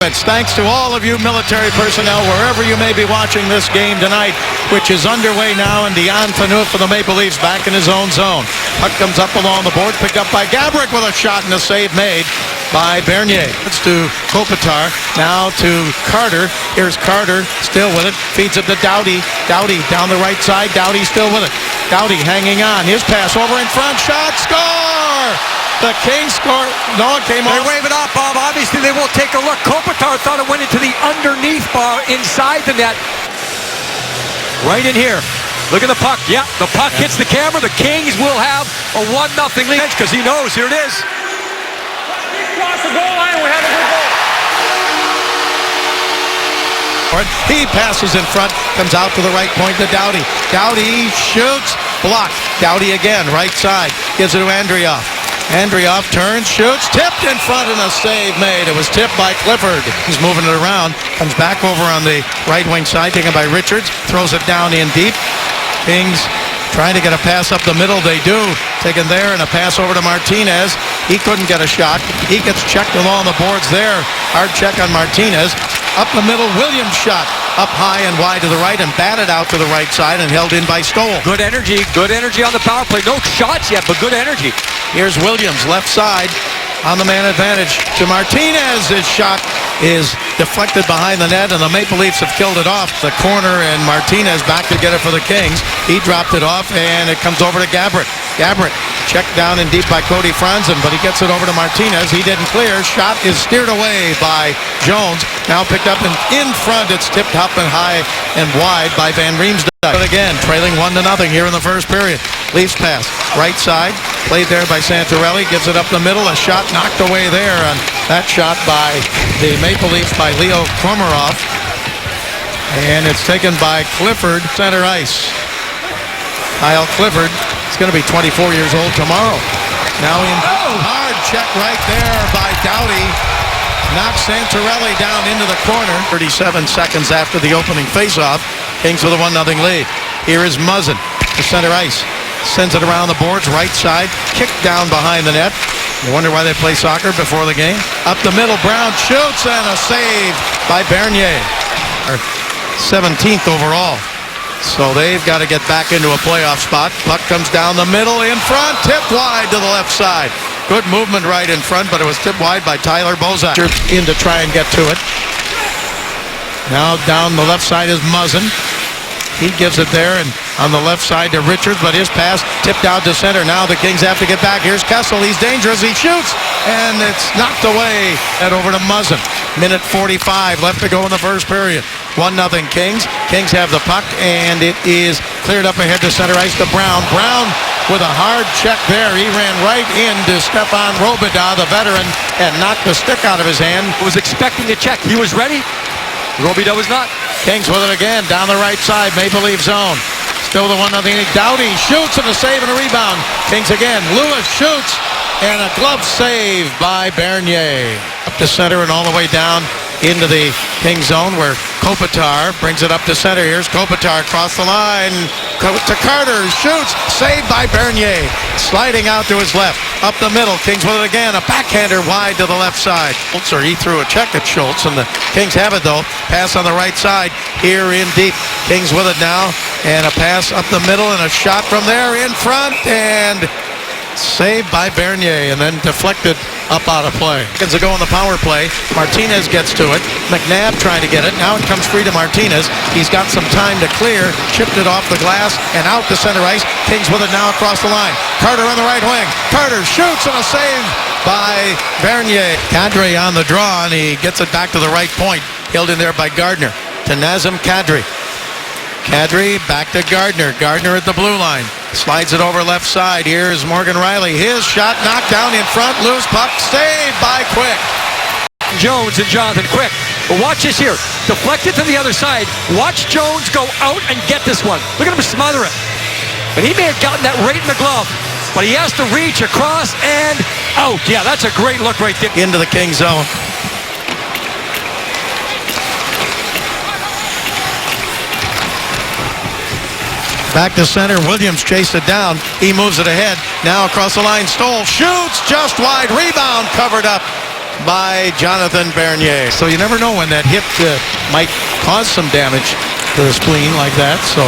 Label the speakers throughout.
Speaker 1: Thanks to all of you military personnel, wherever you may be watching this game tonight, which is underway now, and Dion Phaneuf for the Maple Leafs back in his own zone. Puck comes up along the board, picked up by Gaborik with a shot and a save made by Bernier. It's to Kopitar, now to Carter. Here's Carter, still with it, feeds it to Doughty. Doughty down the right side, Doughty still with it. Doughty hanging on, his pass over in front, shot, score! The Kings score. No, it came off.
Speaker 2: They wave it off, Bob. Obviously, they won't take a look. Kopitar thought it went into the underneath bar inside the net. Right in here. Look at the puck. Yeah, the puck hits the camera. The Kings will have a 1-0 lead because he knows. Here it is.
Speaker 3: Cross the goal line. We have a good goal.
Speaker 1: He passes in front, comes out to the right point to Doughty. Doughty shoots, blocked. Doughty again, right side, gives it to Andrioff. Andrioff turns, shoots, tipped in front and a save made. It was tipped by Clifford. He's moving it around, comes back over on the right wing side, taken by Richards, throws it down in deep. Kings trying to get a pass up the middle. They do. Taken there and a pass over to Martinez. He couldn't get a shot. He gets checked along the boards there. Hard check on Martinez. Up the middle, Williams shot. Up high and wide to the right and batted out to the right side and held in by Stoll.
Speaker 2: Good energy on the power play. No shots yet, but good energy.
Speaker 1: Here's Williams, left side, on the man advantage to Martinez. His shot is deflected behind the net, and the Maple Leafs have killed it off. The corner, and Martinez back to get it for the Kings. He dropped it off, and it comes over to Gaborik. Gaborik checked down and deep by Cody Franzen, but he gets it over to Martinez. He didn't clear. Shot is steered away by Jones. Now picked up and in front. It's tipped up and high and wide by Van Riemsdyk. But again, trailing 1-0 here in the first period. Leafs pass, right side, played there by Santorelli, gives it up the middle, a shot knocked away there, and that shot by the Maple Leafs by Leo Komarov. And it's taken by Clifford, center ice. Kyle Clifford is going to be 24 years old tomorrow. Now in hard check right there by Doughty. Knocks Santorelli down into the corner. 37 seconds after the opening faceoff. Kings with a 1-0 lead. Here is Muzzin to center ice. Sends it around the boards, right side. Kicked down behind the net. You wonder why they play soccer before the game. Up the middle, Brown shoots and a save by Bernier. 17th overall. So they've got to get back into a playoff spot. Puck comes down the middle, in front, tipped wide to the left side. Good movement right in front, but it was tipped wide by Tyler Bozak. In to try and get to it. Now down the left side is Muzzin. He gives it there, and on the left side to Richards, but his pass tipped out to center. Now the Kings have to get back. Here's Kessel. He's dangerous. He shoots, and it's knocked away. Head over to Muzzin. Minute 45 left to go in the first period. 1-0 Kings. Kings have the puck, and it is cleared up ahead to center ice to Brown. Brown with a hard check there. He ran right into Stefan Robida, the veteran, and knocked the stick out of his hand.
Speaker 2: Was expecting to check. He was ready. Robida was not.
Speaker 1: Kings with it again, down the right side, Maple Leaf zone. Still the 1-0. Doughty shoots and a save and a rebound. Kings again. Lewis shoots and a glove save by Bernier. Up to center and all the way down into the King zone where Kopitar brings it up to center. Here's Kopitar across the line to Carter, shoots, saved by Bernier, sliding out to his left, up the middle. Kings with it again, a backhander wide to the left side. Schultz, he threw a check at Schultz, and the Kings have it though. Pass on the right side, here in deep. Kings with it now, and a pass up the middle, and a shot from there in front, and saved by Bernier, and then deflected up out of play. Seconds ago on the power play, Martinez gets to it. McNabb trying to get it. Now it comes free to Martinez. He's got some time to clear. Chipped it off the glass and out to center ice. Kings with it now across the line. Carter on the right wing. Carter shoots and a save by Bernier. Kadri on the draw, and he gets it back to the right point. Held in there by Gardner. To Nazem Kadri. Kadri back to Gardner. Gardner at the blue line. Slides it over left side. Here's Morgan Riley. His shot knocked down in front. Loose puck saved by Quick.
Speaker 2: Jones and Jonathan Quick. But watch this here. Deflected to the other side. Watch Jones go out and get this one. Look at him smother it. And he may have gotten that right in the glove. But he has to reach across and out. Yeah, that's a great look right there.
Speaker 1: Into the King zone. Back to center. Williams chased it down. He moves it ahead. Now across the line. Stoll shoots just wide. Rebound covered up by Jonathan Bernier. So you never know when that hit might cause some damage to the spleen like that. So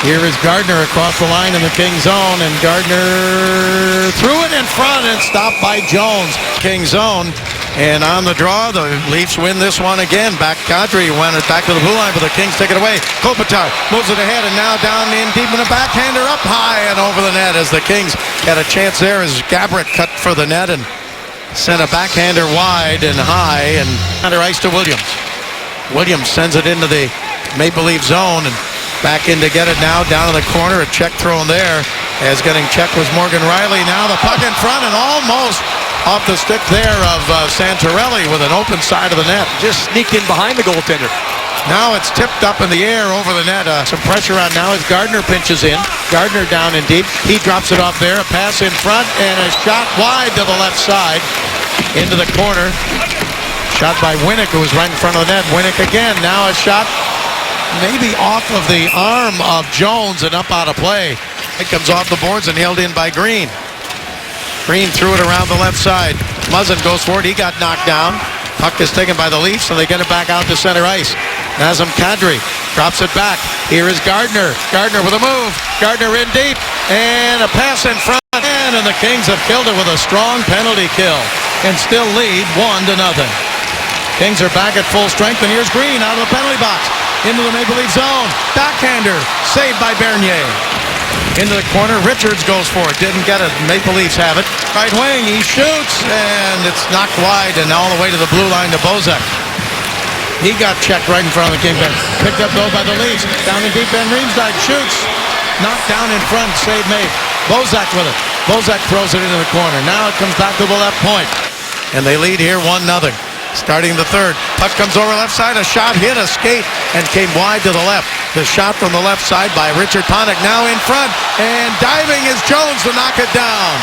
Speaker 1: here is Gardner across the line in the King zone, and Gardner threw it in front and stopped by Jones. King zone, and on the draw, the Leafs win this one again. Back Kadri went it back to the blue line, but the Kings take it away. Kopitar moves it ahead, and now down in deep in the backhander, up high and over the net as the Kings had a chance there as Gaborik cut for the net and sent a backhander wide and high and under ice to Williams. Williams sends it into the Maple Leaf zone and back in to get it now, down in the corner, a check thrown there. As getting checked was Morgan Riley. Now the puck in front and almost off the stick there of Santorelli with an open side of the net.
Speaker 2: Just sneaked in behind the goaltender.
Speaker 1: Now it's tipped up in the air over the net. Some pressure on now as Gardner pinches in. Gardner down in deep. He drops it off there. A pass in front and a shot wide to the left side into the corner. Shot by Winnick, who was right in front of the net. Winnick again. Now a shot maybe off of the arm of Jones and up out of play. It comes off the boards and held in by Green. Green threw it around the left side. Muzzin goes for it. He got knocked down. Puck is taken by the Leafs, and they get it back out to center ice. Nazem Kadri drops it back. Here is Gardner. Gardner with a move. Gardner in deep. And a pass in front. And the Kings have killed it with a strong penalty kill and still lead 1-0. Kings are back at full strength, and here's Green out of the penalty box. Into the Maple Leaf zone. Backhander. Saved by Bernier. Into the corner. Richards goes for it. Didn't get it. Maple Leafs have it. Right wing. He shoots. And it's knocked wide and all the way to the blue line to Bozak. He got checked right in front of the Kings. Picked up though by the Leafs. Down in deep end. Riemsdyk shoots. Knocked down in front. Save made. Bozak with it. Bozak throws it into the corner. Now it comes back to the left point. And they lead here 1-0. Starting the third. Puck comes over left side. A shot hit a skate and came wide to the left. The shot from the left side by Richard Panik. Now in front. And diving is Jones to knock it down.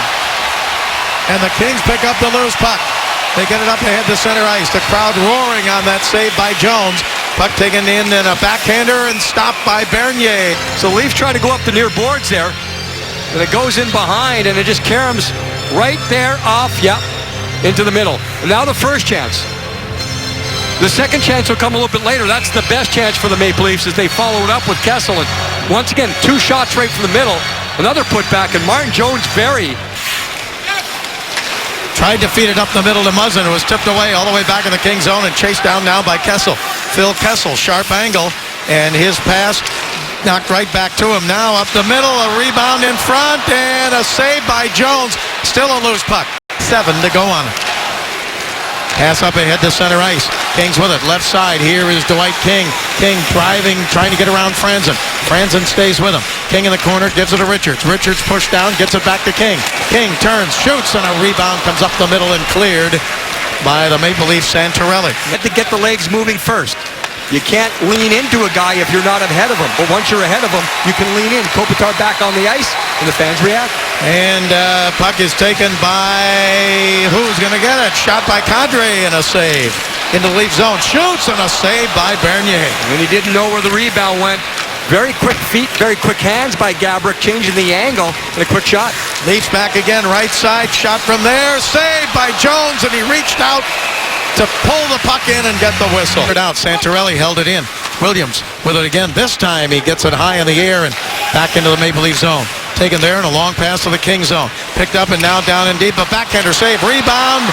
Speaker 1: And the Kings pick up the loose puck. They get it up ahead to center ice. The crowd roaring on that save by Jones. Puck taken in and a backhander and stopped by Bernier.
Speaker 2: So Leafs try to go up the near boards there. And it goes in behind, and it just caroms right there off, into the middle. And now the first chance. The second chance will come a little bit later. That's the best chance for the Maple Leafs as they follow it up with Kessel. And once again, 2 shots right from the middle. Another putback, and Martin Jones
Speaker 1: tried to feed it up the middle to Muzzin, who was tipped away all the way back in the King zone and chased down now by Kessel. Phil Kessel, sharp angle, and his pass knocked right back to him. Now up the middle, a rebound in front, and a save by Jones. Still a loose puck. 7 to go on it. Pass up ahead to center ice. Kings with it. Left side. Here is Dwight King. King driving, trying to get around Franzen. Franzen stays with him. King in the corner, gives it to Richards. Richards pushed down, gets it back to King. King turns, shoots, and a rebound comes up the middle and cleared by the Maple Leaf Santorelli.
Speaker 2: You have to get the legs moving first. You can't lean into a guy if you're not ahead of him. But once you're ahead of him, you can lean in. Kopitar back on the ice, and the fans react.
Speaker 1: And puck is taken by... who's going to get it? Shot by Kadri and a save. Into the Leaf zone. Shoots and a save by Bernier.
Speaker 2: And he didn't know where the rebound went. Very quick feet, very quick hands by Gaborik, changing the angle, and a quick shot.
Speaker 1: Leafs back again, right side. Shot from there. Saved by Jones, and he reached out to pull the puck in and get the whistle. Out. Santorelli held it in. Williams with it again. This time he gets it high in the air and back into the Maple Leaf zone. Taken there and a long pass to the King zone. Picked up and now down in deep. A backhander save. Rebound.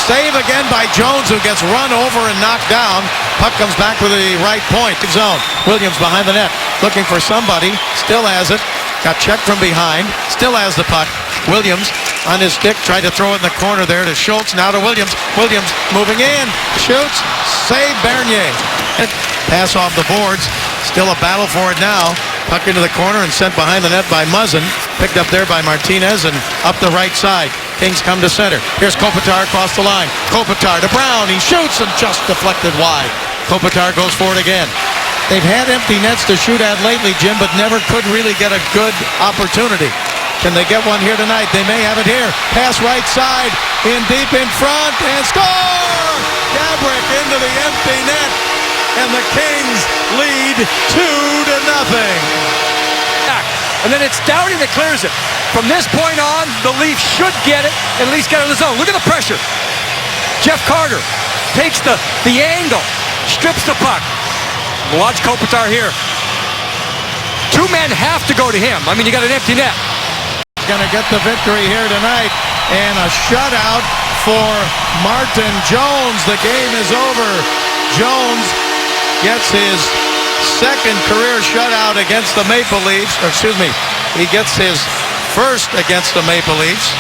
Speaker 1: Save again by Jones, who gets run over and knocked down. Puck comes back to the right point. Zone. Williams behind the net. Looking for somebody. Still has it. Got checked from behind. Still has the puck. Williams on his stick. Tried to throw it in the corner there to Schultz. Now to Williams. Williams moving in. Shoots. Save Bernier. Pass off the boards. Still a battle for it now. Puck into the corner and sent behind the net by Muzzin. Picked up there by Martinez and up the right side. Kings come to center. Here's Kopitar across the line. Kopitar to Brown. He shoots and just deflected wide. Kopitar goes for it again. They've had empty nets to shoot at lately, Jim, but never could really get a good opportunity. Can they get one here tonight? They may have it here. Pass right side, in deep in front, and score! Gaborik into the empty net, and the Kings lead 2-0.
Speaker 2: And then it's Doughty that clears it. From this point on, the Leafs should get it, at least get it in the zone. Look at the pressure. Jeff Carter takes the angle, strips the puck. Watch Kopitar here. Two men have to go to him. I mean, you got an empty net.
Speaker 1: Going to get the victory here tonight, and a shutout for Martin Jones. The game is over. Jones gets his second career shutout against the Maple Leafs. Or excuse me, he gets his first against the Maple Leafs.